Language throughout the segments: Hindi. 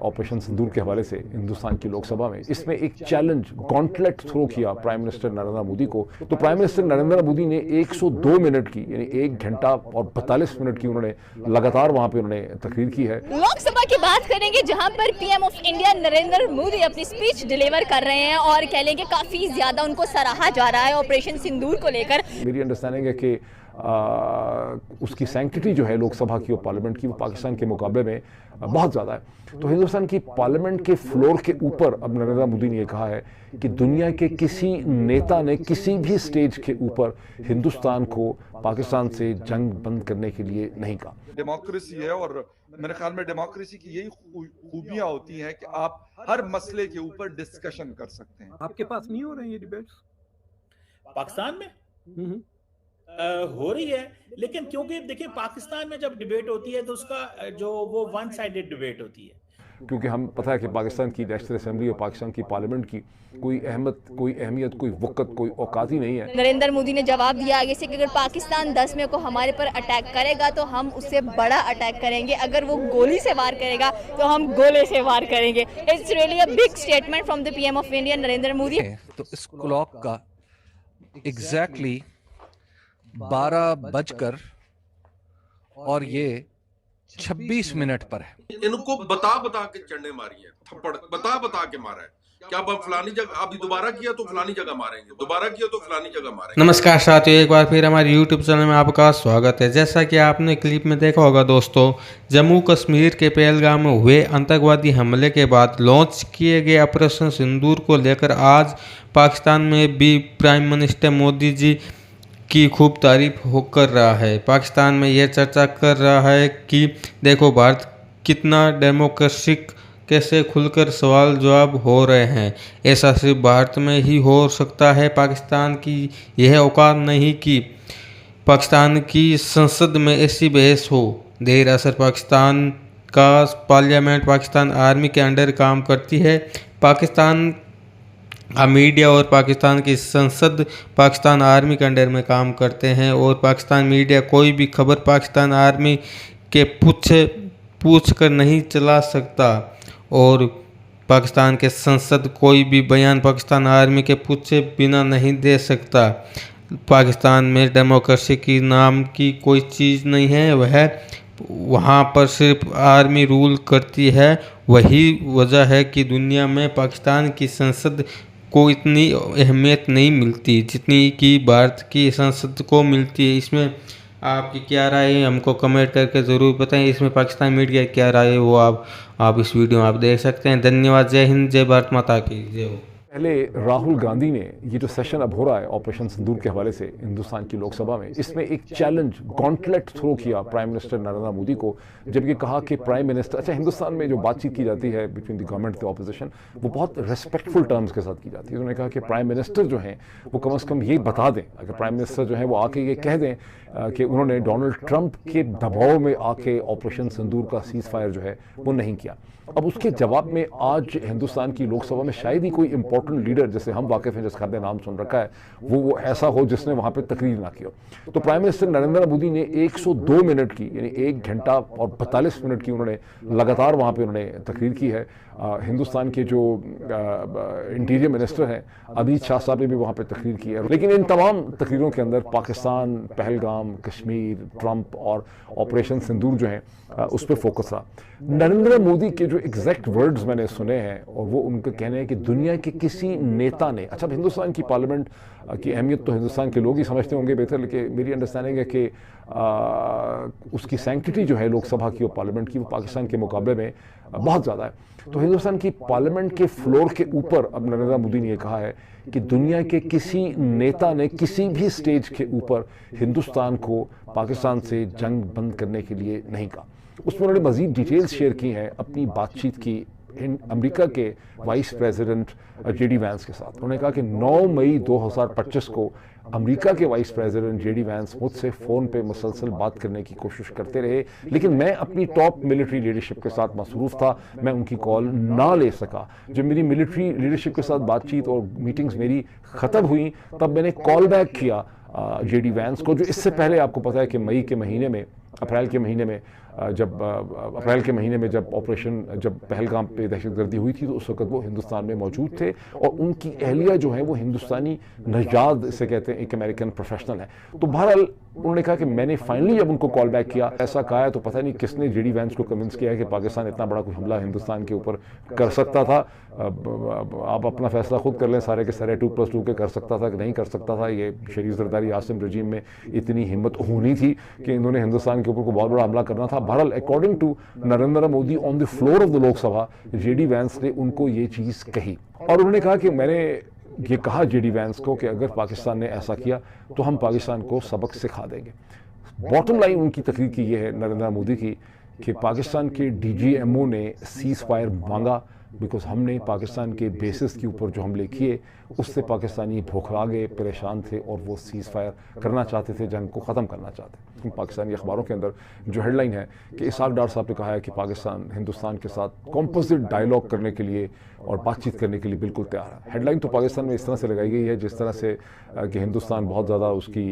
ऑपरेशन सिंदूर के हवाले से हिंदुस्तान की लोकसभा में। इसमें एक चैलेंज गॉन्टलेट थ्रो किया प्राइम मिनिस्टर नरेंद्र मोदी को। तो प्राइम मिनिस्टर नरेंद्र मोदी ने 102 मिनट की, यानी 1 घंटा और 42 मिनट की उन्होंने लगातार वहां पे उन्होंने तकरीर की है। लोकसभा की बात करेंगे जहां पर PM of India Narendra Modi अपनी स्पीच डिलीवर कर रहे हैं और कह लेंगे काफी ज्यादा उनको सराहा जा रहा है ऑपरेशन सिंदूर को लेकर। मेरी अंडरस्टैंडिंग है कि उसकी सैंक्टिटी जो है लोकसभा की और पार्लियामेंट की, वो पाकिस्तान के मुकाबले में बहुत ज़्यादा है। तो हिंदुस्तान की पार्लियामेंट के फ्लोर के ऊपर अब नरेंद्र मोदी ने यह कहा है कि दुनिया के किसी नेता ने किसी भी स्टेज के ऊपर हिंदुस्तान को पाकिस्तान से जंग बंद करने के लिए नहीं कहा। डेमोक्रेसी है और मेरे ख्याल में डेमोक्रेसी की यही खूबियां होती हैं कि आप हर मसले के ऊपर डिस्कशन कर सकते हैं। आपके पास नहीं हो रहे ये डिबेट्स पाकिस्तान में? हो रही है, लेकिन क्योंकि देखिए पाकिस्तान में जब डिबेट होती है तो उसका जो वो वन साइडेड डिबेट होती है, क्योंकि हम पता है कि पाकिस्तान की नेशनल असेंबली और पाकिस्तान की पार्लियामेंट की कोई अहमियत, कोई वक़्त, कोई औकात ही नहीं है। नरेंद्र मोदी ने जवाब दिया आगे से कि अगर पाकिस्तान 10 मई को हमारे पर अटैक करेगा तो हम उससे बड़ा अटैक करेंगे, अगर वो गोली से वार करेगा तो हम गोले से वार करेंगे। It's really a big statement from the PM of India Narendra Modi. तो इस क्लॉक का एग्जैक्टली 12 बजकर और ये 26 मिनट पर है। इनको बता के चढ़ने मारी है, थप्पड़ बता के मारा है। क्या अब फलानी जगह अभी दोबारा किया तो फलानी जगह मारेंगे, दोबारा किया तो फलानी जगह मारेंगे। नमस्कार साथियों, एक बार फिर हमारे YouTube चैनल में आपका स्वागत है। जैसा कि आपने क्लिप में देखा होगा दोस्तों, जम्मू कश्मीर के पहलगाम में हुए आतंकवादी हमले के बाद लॉन्च किए गए ऑपरेशन सिंदूर को लेकर आज पाकिस्तान में भी प्राइम मिनिस्टर मोदी जी की खूब तारीफ हो कर रहा है। पाकिस्तान में यह चर्चा कर रहा है कि देखो भारत कितना डेमोक्रेटिक, कैसे खुलकर सवाल जवाब हो रहे हैं। ऐसा सिर्फ भारत में ही हो सकता है। पाकिस्तान की यह औकात नहीं कि पाकिस्तान की संसद में ऐसी बहस हो। देर असर पाकिस्तान का पार्लियामेंट पाकिस्तान आर्मी के अंडर काम करती है। पाकिस्तान मीडिया और पाकिस्तान की संसद पाकिस्तान आर्मी के अंडर में काम करते हैं और पाकिस्तान मीडिया कोई भी खबर पाकिस्तान आर्मी के पूछ कर नहीं चला सकता और पाकिस्तान के संसद कोई भी बयान पाकिस्तान आर्मी के पूछे बिना नहीं दे सकता। पाकिस्तान में डेमोक्रेसी की नाम की कोई चीज़ नहीं है, वहाँ पर सिर्फ आर्मी रूल करती है। वही वजह है कि दुनिया में पाकिस्तान की संसद को इतनी अहमियत नहीं मिलती जितनी कि भारत की संसद को मिलती है। इसमें आपकी क्या राय है हमको कमेंट करके ज़रूर बताएं। इसमें पाकिस्तान मीडिया की क्या राय है वो आप इस वीडियो में आप देख सकते हैं। धन्यवाद। जय हिंद, जय भारत माता की जय हो। पहले राहुल गांधी ने ये जो सेशन अब हो रहा है ऑपरेशन सिंदूर के हवाले से हिंदुस्तान की लोकसभा में, इसमें एक चैलेंज गॉन्टलेट थ्रो किया प्राइम मिनिस्टर नरेंद्र मोदी को, जब ये कहा कि प्राइम मिनिस्टर, अच्छा हिंदुस्तान में जो बातचीत की जाती है between the government the opposition, वो बहुत रिस्पेक्टफुल टर्म्स के साथ की जाती है। उन्होंने कहा कि प्राइम मिनिस्टर जो हैं वो कम से कम ये बता दें, अगर प्राइम मिनिस्टर जो है वो आके ये कह दें कि उन्होंने डोनाल्ड ट्रंप के दबाव में आके ऑपरेशन सिंदूर का सीज फायर जो है वो नहीं किया। अब उसके जवाब में आज हिंदुस्तान की लोकसभा में शायद ही कोई इंपॉर्टेंट लीडर, जैसे हम वाकिफ हैं, जिसका आपने नाम सुन रखा है, वो ऐसा हो जिसने वहाँ पे तकरीर ना की हो। तो प्राइम मिनिस्टर नरेंद्र मोदी ने 102 मिनट की, यानी 1 घंटा और 42 मिनट की उन्होंने लगातार वहाँ पे उन्होंने तकरीर की है। हिंदुस्तान के जो इंटीरियर मिनिस्टर हैं अमित शाह साहब ने भी वहाँ पे तकरीर की है। लेकिन इन तमाम तकरीरों के अंदर पाकिस्तान, पहलगाम, कश्मीर, ट्रंप और ऑपरेशन सिंदूर जो हैं उस पर फोकस रहा। नरेंद्र मोदी के जो एग्जैक्ट वर्ड्स मैंने सुने हैं और वो उनका कहना है कि दुनिया के किसी नेता ने, अच्छा हिंदुस्तान की पार्लियामेंट की अहमियत तो हिंदुस्तान के लोग ही समझते होंगे बेहतर, लेकिन मेरी अंडरस्टैंडिंग है कि उसकी सैंक्टिटी जो है लोकसभा की और पार्लियामेंट की, वो पाकिस्तान के मुकाबले में बहुत ज़्यादा है। तो हिंदुस्तान की पार्लियामेंट के फ्लोर के ऊपर अब नरेंद्र मोदी ने यह कहा है कि दुनिया के किसी नेता ने किसी भी स्टेज के ऊपर हिंदुस्तान को पाकिस्तान से जंग बंद करने के लिए नहीं कहा। उसमें उन्होंने मज़ीद डिटेल्स शेयर की हैं अपनी बातचीत की अमेरिका के वाइस प्रेसिडेंट जेडी वैंस के साथ। उन्होंने कहा कि 9 मई 2025 को अमेरिका के वाइस प्रेसिडेंट जेडी वैंस मुझसे फ़ोन पे मुसलसल बात करने की कोशिश करते रहे, लेकिन मैं अपनी टॉप मिलिट्री लीडरशिप के साथ मसरूफ़ था, मैं उनकी कॉल ना ले सका। जब मेरी मिलिट्री लीडरशिप के साथ बातचीत और मीटिंग्स मेरी ख़त्म हुई तब मैंने कॉल बैक किया जेडी वैंस को, जो इससे पहले आपको पता है कि मई के महीने में अप्रैल के महीने में जब ऑपरेशन जब पहलगाम पे दहशतगर्दी हुई थी तो उस वक्त वो हिंदुस्तान में मौजूद थे और उनकी अहलिया जो है वो हिंदुस्तानी नजाद से कहते हैं, एक अमेरिकन प्रोफेशनल है। तो बहरहाल उन्होंने कहा कि मैंने फाइनली जब उनको कॉल बैक किया, ऐसा कहा है तो पता नहीं किसने जेडी वैंस को कन्विंस किया है कि पाकिस्तान इतना बड़ा कोई हमला हिंदुस्तान के ऊपर कर सकता था। आप अपना फैसला खुद कर लें, सारे के सारे 2+2 के कर सकता था कि नहीं कर सकता था। ये शरीफ जरदारी आसिम रजीम में इतनी हिम्मत होनी थी कि इन्होंने हिंदुस्तान के ऊपर को बहुत बड़ा हमला करना था। बहरहाल according to Narendra Modi on the floor of the Lok Sabha, JD Vance ने उनको ये चीज़ कही और उन्होंने कहा कि मैंने ये कहा जेडी वैंस को कि अगर पाकिस्तान ने ऐसा किया तो हम पाकिस्तान को सबक सिखा देंगे। बॉटम लाइन उनकी तकरीर की ये है नरेंद्र मोदी की कि पाकिस्तान के DGMO ने सीज़ फायर मांगा बिकॉज हमने पाकिस्तान के बेसिस के ऊपर जो हमले किए उससे पाकिस्तानी भोखला गए, परेशान थे और वो सीज़ फायर करना चाहते थे, जंग को ख़त्म करना चाहते थे। पाकिस्तानी अखबारों के अंदर जो हेडलाइन है कि इसहाक डार साहब ने कहा है कि पाकिस्तान हिंदुस्तान के साथ कॉम्पोजिट डायलॉग करने के लिए और बातचीत करने के लिए बिल्कुल तैयार है। हेडलाइन तो पाकिस्तान में इस तरह से लगाई गई है जिस तरह से कि हिंदुस्तान बहुत ज़्यादा उसकी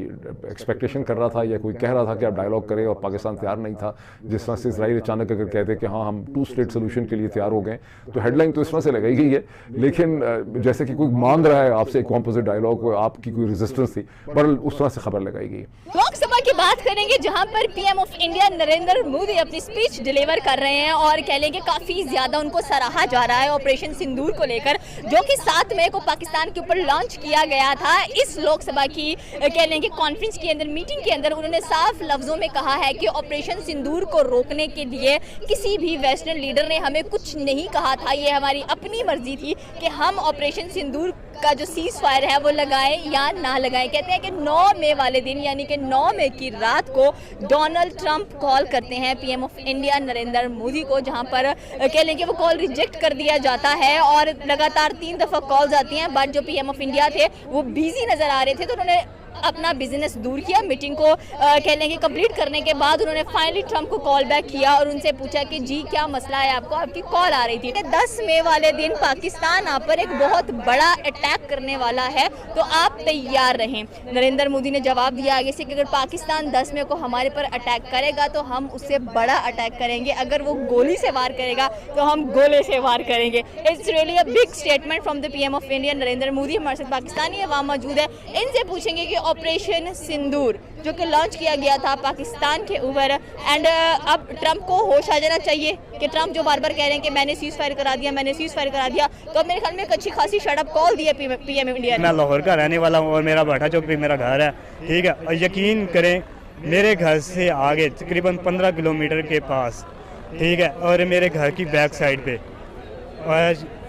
एक्सपेक्टेशन कर रहा था या कोई कह रहा था कि आप डायलॉग करें और पाकिस्तान तैयार नहीं था। जिस तरह से इजराइल अचानक अगर कहते कि हाँ हम 2 स्टेट सोल्यूशन के लिए तैयार हो गए, तो हेडलाइन तो इस तरह से लगाई गई है। लेकिन जैसे कि कोई मांग रहा है आपसे कॉम्पोजिट डायलॉग, आपकी कोई रेजिस्टेंस थी, पर उस तरह से खबर लगाई गई है। लोकसभा की बात करेंगे जहां पर PM of India Narendra Modi अपनी स्पीच डिलीवर कर रहे हैं और कह लेंगे काफी ज्यादा उनको सराहा जा रहा है ऑपरेशन सिंदूर को लेकर, जो कि 7 मई को पाकिस्तान के ऊपर लॉन्च किया गया था। इस लोकसभा की कह लेंगे कॉन्फ्रेंस के अंदर, मीटिंग के अंदर उन्होंने साफ लफ्जों में कहा है कि ऑपरेशन सिंदूर को रोकने के लिए किसी भी वेस्टर्न लीडर ने हमें कुछ नहीं कहा था, ये हमारी अपनी मर्जी थी कि हम ऑपरेशन सिंदूर का जो सीज फायर है वो लगाएं या ना लगाएं। कहते हैं कि 9 मई वाले दिन यानी कि 9 मई की रात को डोनाल्ड ट्रंप कॉल करते हैं PM of India Narendra Modi को, जहां पर कह लें कि वो कॉल रिजेक्ट कर दिया जाता है और लगातार 3 दफ़ा कॉल्स आती हैं। बट जो पीएम ऑफ इंडिया थे वो बिजी नज़र आ रहे थे, तो उन्होंने अपना बिजनेस दूर किया। मीटिंग को कह लेंगे कंप्लीट करने के बाद उन्होंने फाइनली ट्रंप को कॉल बैक किया और उनसे पूछा कि जी क्या मसला है आपको, आपकी कॉल आ रही थी। 10 मई वाले दिन पाकिस्तान आप पर एक बहुत बड़ा अटैक करने वाला है, तो आप तैयार रहें। नरेंद्र मोदी ने जवाब दिया आगे से कि अगर पाकिस्तान 10 मई को हमारे पर अटैक करेगा तो हम उससे बड़ा अटैक करेंगे, अगर वो गोली से वार करेगा तो हम गोले से वार करेंगे। It's really a big statement from the PM of India Narendra Modi. हमारे साथ पाकिस्तानी अवाम मौजूद है, इनसे पूछेंगे कि ऑपरेशन सिंदूर जो कि लॉन्च किया गया था पाकिस्तान के ऊपर, एंड अब ट्रंप को होश आ जाना चाहिए कि ट्रंप जो बार बार कह रहे हैं कि मैंने सीज फायर करा दिया, मैंने सीज फायर करा दिया, तो अब मेरे ख्याल में एक अच्छी खासी शटअप कॉल दी है पीएम इंडिया ने। मैं लाहौर का रहने वाला हूँ और मेरा भाटा चौक पे मेरा घर है, ठीक है। और यकीन करें मेरे घर से आगे तकरीबन 15 किलोमीटर के पास, ठीक है, और मेरे घर की बैक साइड पे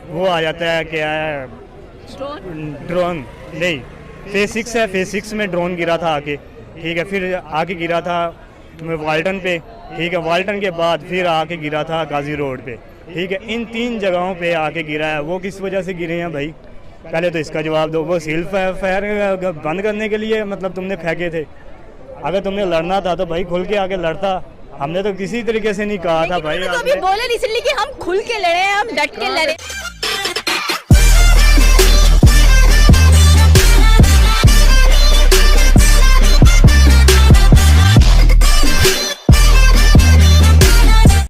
वो आ जाता है क्या ड्रोन नहीं, फेज 6 है, फेज 6 में ड्रोन गिरा था आके, ठीक है। फिर आके गिरा था वाल्टन पे, ठीक है। वाल्टन के बाद फिर आके गिरा था गाजी रोड पे, ठीक है। इन 3 जगहों पे आके गिरा है। वो किस वजह से गिरे हैं भाई, पहले तो इसका जवाब दो। वो सील फायर बंद करने के लिए मतलब तुमने फेंके थे। अगर तुमने लड़ना था तो भाई खुल के आके लड़ता। हमने तो किसी तरीके से नहीं कहा था भाई। तो अभी बोले इसलिए कि हम खुल के लड़े, हम डट के लड़े।